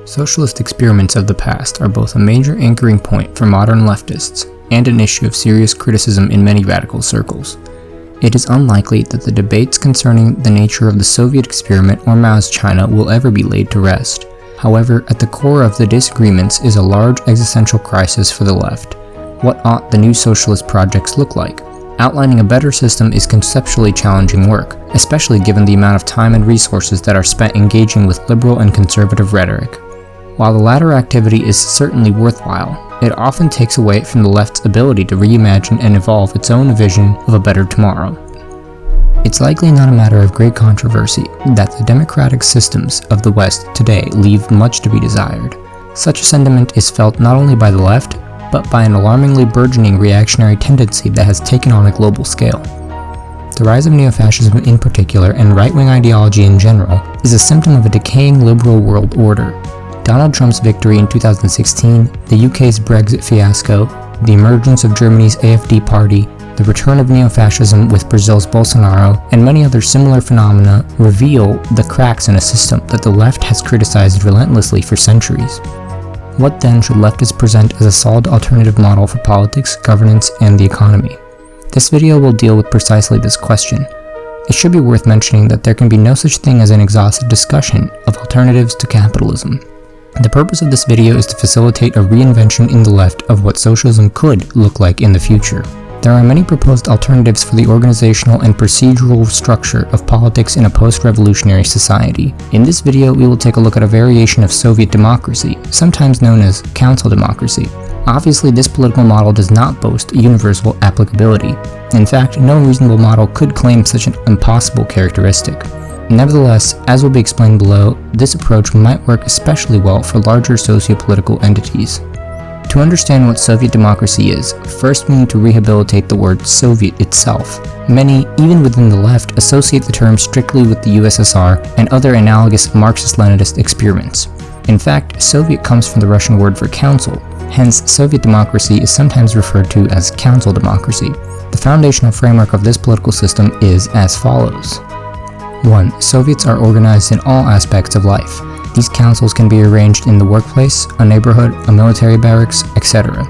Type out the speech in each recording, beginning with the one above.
Socialist experiments of the past are both a major anchoring point for modern leftists and an issue of serious criticism in many radical circles. It is unlikely that the debates concerning the nature of the Soviet experiment or Mao's China will ever be laid to rest. However, at the core of the disagreements is a large existential crisis for the left. What ought the new socialist projects look like? Outlining a better system is conceptually challenging work, especially given the amount of time and resources that are spent engaging with liberal and conservative rhetoric. While the latter activity is certainly worthwhile, it often takes away from the left's ability to reimagine and evolve its own vision of a better tomorrow. It's likely not a matter of great controversy that the democratic systems of the West today leave much to be desired. Such a sentiment is felt not only by the left, but by an alarmingly burgeoning reactionary tendency that has taken on a global scale. The rise of neo-fascism in particular, and right-wing ideology in general, is a symptom of a decaying liberal world order. Donald Trump's victory in 2016, the UK's Brexit fiasco, the emergence of Germany's AfD party, the return of neo-fascism with Brazil's Bolsonaro, and many other similar phenomena reveal the cracks in a system that the left has criticized relentlessly for centuries. What then should leftists present as a solid alternative model for politics, governance, and the economy? This video will deal with precisely this question. It should be worth mentioning that there can be no such thing as an exhaustive discussion of alternatives to capitalism. The purpose of this video is to facilitate a reinvention in the left of what socialism could look like in the future. There are many proposed alternatives for the organizational and procedural structure of politics in a post-revolutionary society. In this video, we will take a look at a variation of Soviet democracy, sometimes known as council democracy. Obviously, this political model does not boast universal applicability. In fact, no reasonable model could claim such an impossible characteristic. Nevertheless, as will be explained below, this approach might work especially well for larger socio-political entities. To understand what Soviet democracy is, first we need to rehabilitate the word Soviet itself. Many, even within the left, associate the term strictly with the USSR and other analogous Marxist-Leninist experiments. In fact, Soviet comes from the Russian word for council, hence Soviet democracy is sometimes referred to as council democracy. The foundational framework of this political system is as follows. 1. Soviets are organized in all aspects of life. These councils can be arranged in the workplace, a neighborhood, a military barracks, etc.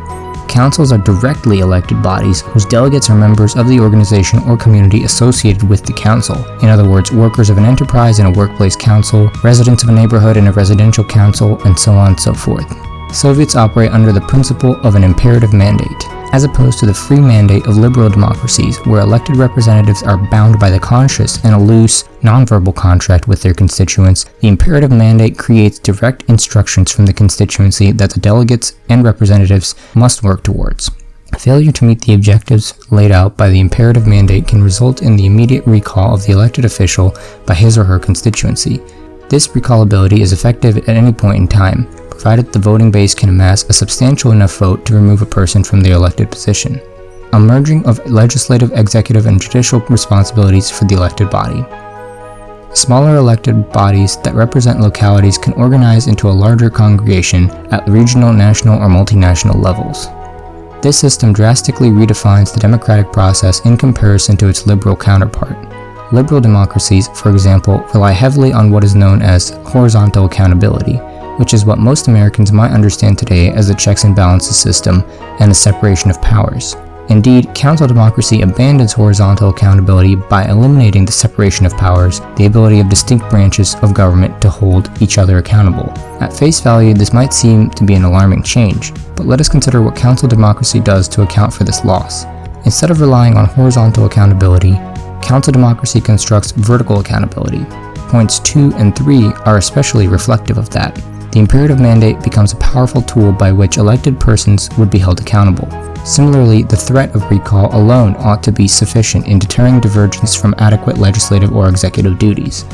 Councils are directly elected bodies whose delegates are members of the organization or community associated with the council. In other words, workers of an enterprise in a workplace council, residents of a neighborhood in a residential council, and so on and so forth. Soviets operate under the principle of an imperative mandate, as opposed to the free mandate of liberal democracies, where elected representatives are bound by the conscious and a loose, nonverbal contract with their constituents. The imperative mandate creates direct instructions from the constituency that the delegates and representatives must work towards. Failure to meet the objectives laid out by the imperative mandate can result in the immediate recall of the elected official by his or her constituency. This recallability is effective at any point in time, provided the voting base can amass a substantial enough vote to remove a person from their elected position. A merging of legislative, executive, and judicial responsibilities for the elected body. Smaller elected bodies that represent localities can organize into a larger congregation at regional, national, or multinational levels. This system drastically redefines the democratic process in comparison to its liberal counterpart. Liberal democracies, for example, rely heavily on what is known as horizontal accountability, which is what most Americans might understand today as the checks and balances system and the separation of powers. Indeed, council democracy abandons horizontal accountability by eliminating the separation of powers, the ability of distinct branches of government to hold each other accountable. At face value, this might seem to be an alarming change, but let us consider what council democracy does to account for this loss. Instead of relying on horizontal accountability, council democracy constructs vertical accountability. Points 2 and 3 are especially reflective of that. The imperative mandate becomes a powerful tool by which elected persons would be held accountable. Similarly, the threat of recall alone ought to be sufficient in deterring divergence from adequate legislative or executive duties.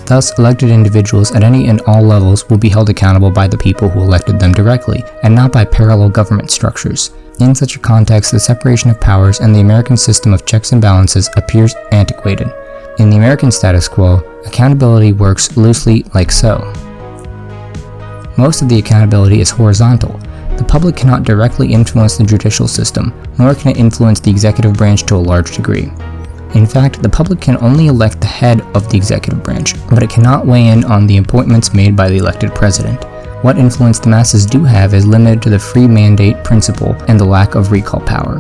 Thus, elected individuals at any and all levels will be held accountable by the people who elected them directly, and not by parallel government structures. In such a context, the separation of powers and the American system of checks and balances appears antiquated. In the American status quo, accountability works loosely like so. Most of the accountability is horizontal. The public cannot directly influence the judicial system, nor can it influence the executive branch to a large degree. In fact, the public can only elect the head of the executive branch, but it cannot weigh in on the appointments made by the elected president. What influence the masses do have is limited to the free mandate principle and the lack of recall power.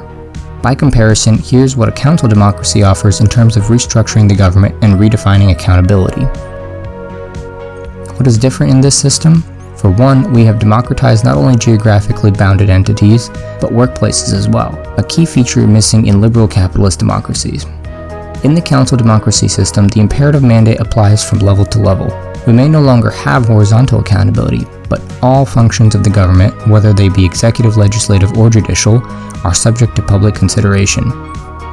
By comparison, here's what a council democracy offers in terms of restructuring the government and redefining accountability. What is different in this system? For one, we have democratized not only geographically bounded entities, but workplaces as well, a key feature missing in liberal capitalist democracies. In the council democracy system, the imperative mandate applies from level to level. We may no longer have horizontal accountability, but all functions of the government, whether they be executive, legislative, or judicial, are subject to public consideration.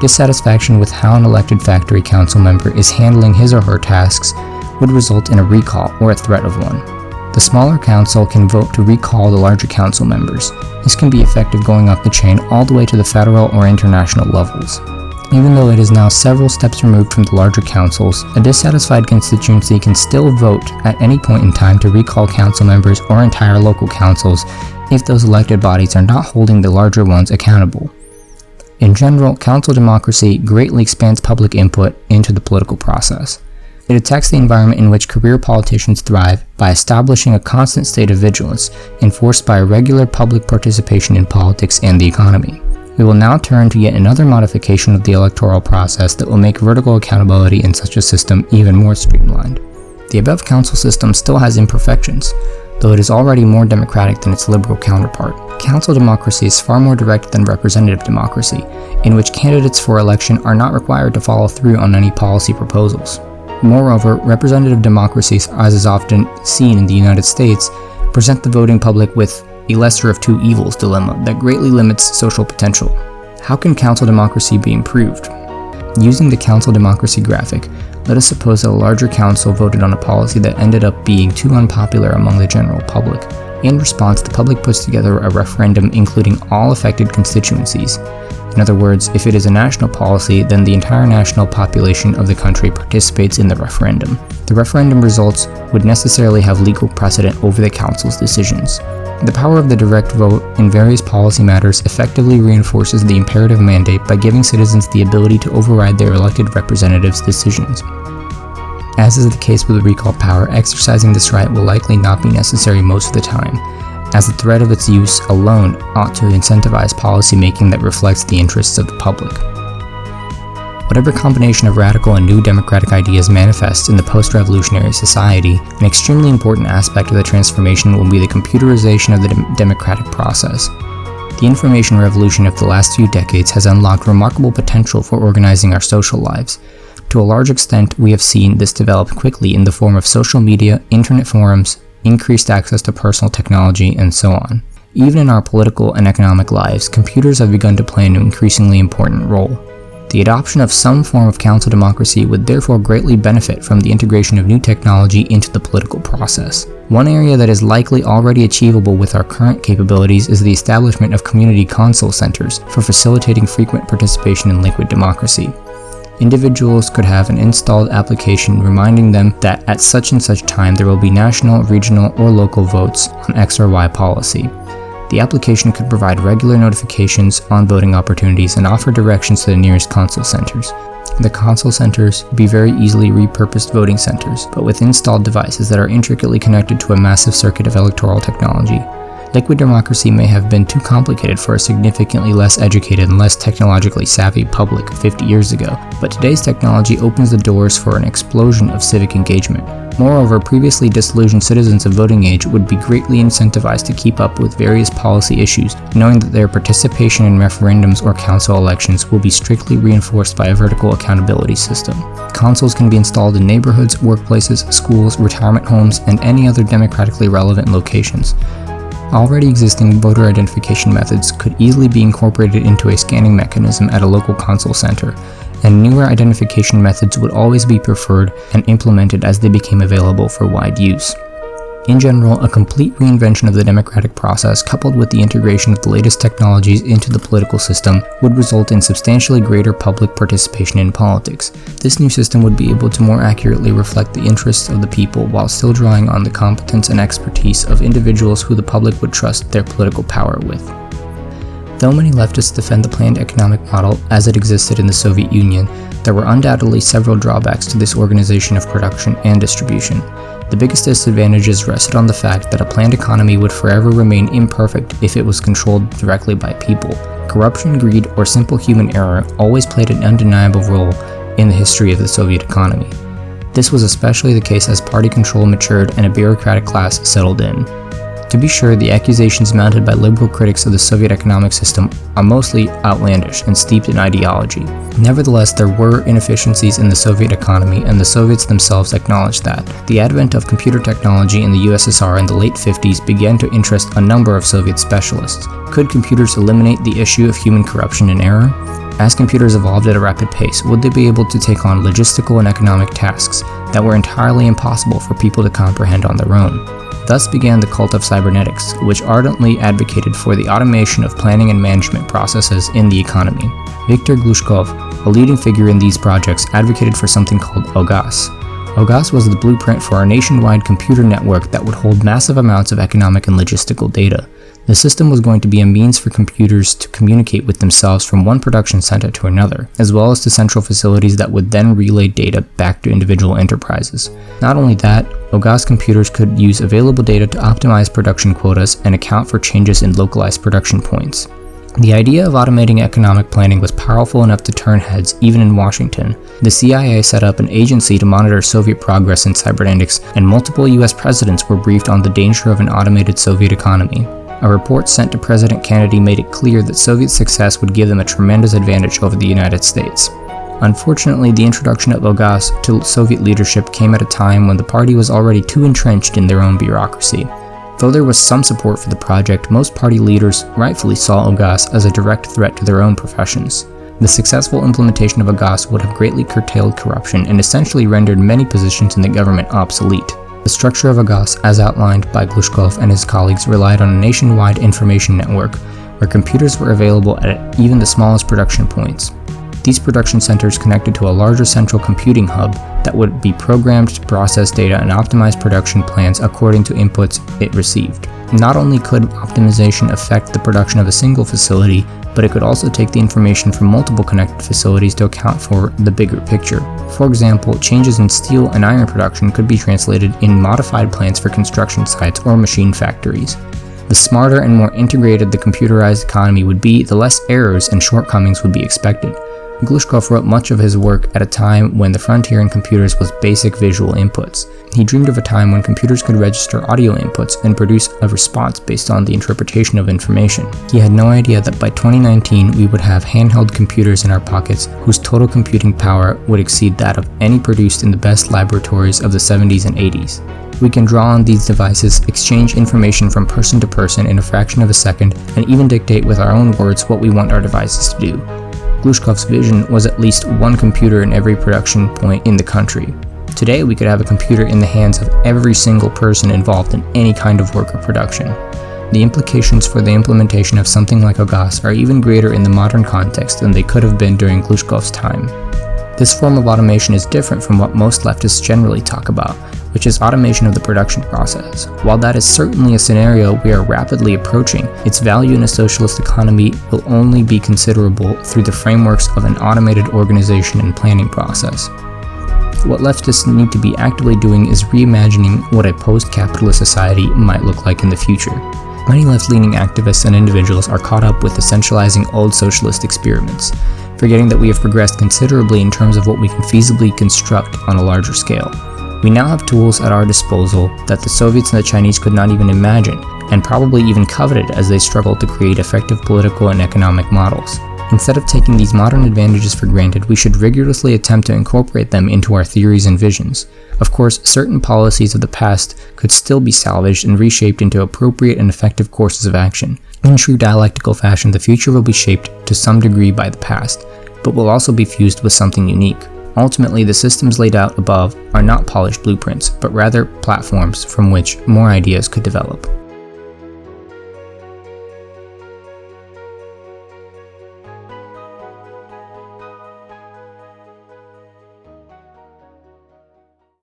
Dissatisfaction with how an elected factory council member is handling his or her tasks would result in a recall or a threat of one. The smaller council can vote to recall the larger council members. This can be effective going up the chain all the way to the federal or international levels. Even though it is now several steps removed from the larger councils, a dissatisfied constituency can still vote at any point in time to recall council members or entire local councils if those elected bodies are not holding the larger ones accountable. In general, council democracy greatly expands public input into the political process. It attacks the environment in which career politicians thrive by establishing a constant state of vigilance, enforced by a regular public participation in politics and the economy. We will now turn to yet another modification of the electoral process that will make vertical accountability in such a system even more streamlined. The above council system still has imperfections, though it is already more democratic than its liberal counterpart. Council democracy is far more direct than representative democracy, in which candidates for election are not required to follow through on any policy proposals. Moreover, representative democracies, as is often seen in the United States, present the voting public with a lesser of two evils dilemma that greatly limits social potential. How can council democracy be improved? Using the council democracy graphic, let us suppose that a larger council voted on a policy that ended up being too unpopular among the general public. In response, the public puts together a referendum including all affected constituencies. In other words, if it is a national policy, then the entire national population of the country participates in the referendum. The referendum results would necessarily have legal precedent over the council's decisions. The power of the direct vote in various policy matters effectively reinforces the imperative mandate by giving citizens the ability to override their elected representatives' decisions. As is the case with recall power, exercising this right will likely not be necessary most of the time, as the threat of its use alone ought to incentivize policy-making that reflects the interests of the public. Whatever combination of radical and new democratic ideas manifests in the post-revolutionary society, an extremely important aspect of the transformation will be the computerization of the democratic process. The information revolution of the last few decades has unlocked remarkable potential for organizing our social lives. To a large extent, we have seen this develop quickly in the form of social media, internet forums, increased access to personal technology, and so on. Even in our political and economic lives, computers have begun to play an increasingly important role. The adoption of some form of council democracy would therefore greatly benefit from the integration of new technology into the political process. One area that is likely already achievable with our current capabilities is the establishment of community council centers for facilitating frequent participation in liquid democracy. Individuals could have an installed application reminding them that at such and such time there will be national, regional, or local votes on X or Y policy. The application could provide regular notifications on voting opportunities and offer directions to the nearest council centers. The council centers would be very easily repurposed voting centers, but with installed devices that are intricately connected to a massive circuit of electoral technology. Liquid democracy may have been too complicated for a significantly less educated and less technologically savvy public 50 years ago, but today's technology opens the doors for an explosion of civic engagement. Moreover, previously disillusioned citizens of voting age would be greatly incentivized to keep up with various policy issues, knowing that their participation in referendums or council elections will be strictly reinforced by a vertical accountability system. Consoles can be installed in neighborhoods, workplaces, schools, retirement homes, and any other democratically relevant locations. Already existing voter identification methods could easily be incorporated into a scanning mechanism at a local council center, and newer identification methods would always be preferred and implemented as they became available for wide use. In general, a complete reinvention of the democratic process coupled with the integration of the latest technologies into the political system would result in substantially greater public participation in politics. This new system would be able to more accurately reflect the interests of the people while still drawing on the competence and expertise of individuals who the public would trust their political power with. Though many leftists defend the planned economic model as it existed in the Soviet Union, there were undoubtedly several drawbacks to this organization of production and distribution. The biggest disadvantages rested on the fact that a planned economy would forever remain imperfect if it was controlled directly by people. Corruption, greed, or simple human error always played an undeniable role in the history of the Soviet economy. This was especially the case as party control matured and a bureaucratic class settled in. To be sure, the accusations mounted by liberal critics of the Soviet economic system are mostly outlandish and steeped in ideology. Nevertheless, there were inefficiencies in the Soviet economy, and the Soviets themselves acknowledged that. The advent of computer technology in the USSR in the late 50s began to interest a number of Soviet specialists. Could computers eliminate the issue of human corruption and error? As computers evolved at a rapid pace, would they be able to take on logistical and economic tasks that were entirely impossible for people to comprehend on their own? Thus began the cult of cybernetics, which ardently advocated for the automation of planning and management processes in the economy. Viktor Glushkov, a leading figure in these projects, advocated for something called OGAS. OGAS was the blueprint for a nationwide computer network that would hold massive amounts of economic and logistical data. The system was going to be a means for computers to communicate with themselves from one production center to another, as well as to central facilities that would then relay data back to individual enterprises. Not only that, OGAS computers could use available data to optimize production quotas and account for changes in localized production points. The idea of automating economic planning was powerful enough to turn heads even in Washington. The CIA set up an agency to monitor Soviet progress in cybernetics, and multiple US presidents were briefed on the danger of an automated Soviet economy. A report sent to President Kennedy made it clear that Soviet success would give them a tremendous advantage over the United States. Unfortunately, the introduction of OGAS to Soviet leadership came at a time when the party was already too entrenched in their own bureaucracy. Though there was some support for the project, most party leaders rightfully saw OGAS as a direct threat to their own professions. The successful implementation of OGAS would have greatly curtailed corruption and essentially rendered many positions in the government obsolete. The structure of OGAS, as outlined by Glushkov and his colleagues, relied on a nationwide information network, where computers were available at even the smallest production points. These production centers connected to a larger central computing hub that would be programmed to process data and optimize production plans according to inputs it received. Not only could optimization affect the production of a single facility, but it could also take the information from multiple connected facilities to account for the bigger picture. For example, changes in steel and iron production could be translated in modified plans for construction sites or machine factories. The smarter and more integrated the computerized economy would be, the less errors and shortcomings would be expected. Glushkov wrote much of his work at a time when the frontier in computers was basic visual inputs. He dreamed of a time when computers could register audio inputs and produce a response based on the interpretation of information. He had no idea that by 2019 we would have handheld computers in our pockets whose total computing power would exceed that of any produced in the best laboratories of the 70s and 80s. We can draw on these devices, exchange information from person to person in a fraction of a second, and even dictate with our own words what we want our devices to do. Glushkov's vision was at least one computer in every production point in the country. Today, we could have a computer in the hands of every single person involved in any kind of work or production. The implications for the implementation of something like OGAS are even greater in the modern context than they could have been during Glushkov's time. This form of automation is different from what most leftists generally talk about, which is automation of the production process. While that is certainly a scenario we are rapidly approaching, its value in a socialist economy will only be considerable through the frameworks of an automated organization and planning process. What leftists need to be actively doing is reimagining what a post-capitalist society might look like in the future. Many left-leaning activists and individuals are caught up with essentializing old socialist experiments, forgetting that we have progressed considerably in terms of what we can feasibly construct on a larger scale. We now have tools at our disposal that the Soviets and the Chinese could not even imagine, and probably even coveted as they struggled to create effective political and economic models. Instead of taking these modern advantages for granted, we should rigorously attempt to incorporate them into our theories and visions. Of course, certain policies of the past could still be salvaged and reshaped into appropriate and effective courses of action. In true dialectical fashion, the future will be shaped to some degree by the past, but will also be fused with something unique. Ultimately, the systems laid out above are not polished blueprints, but rather platforms from which more ideas could develop.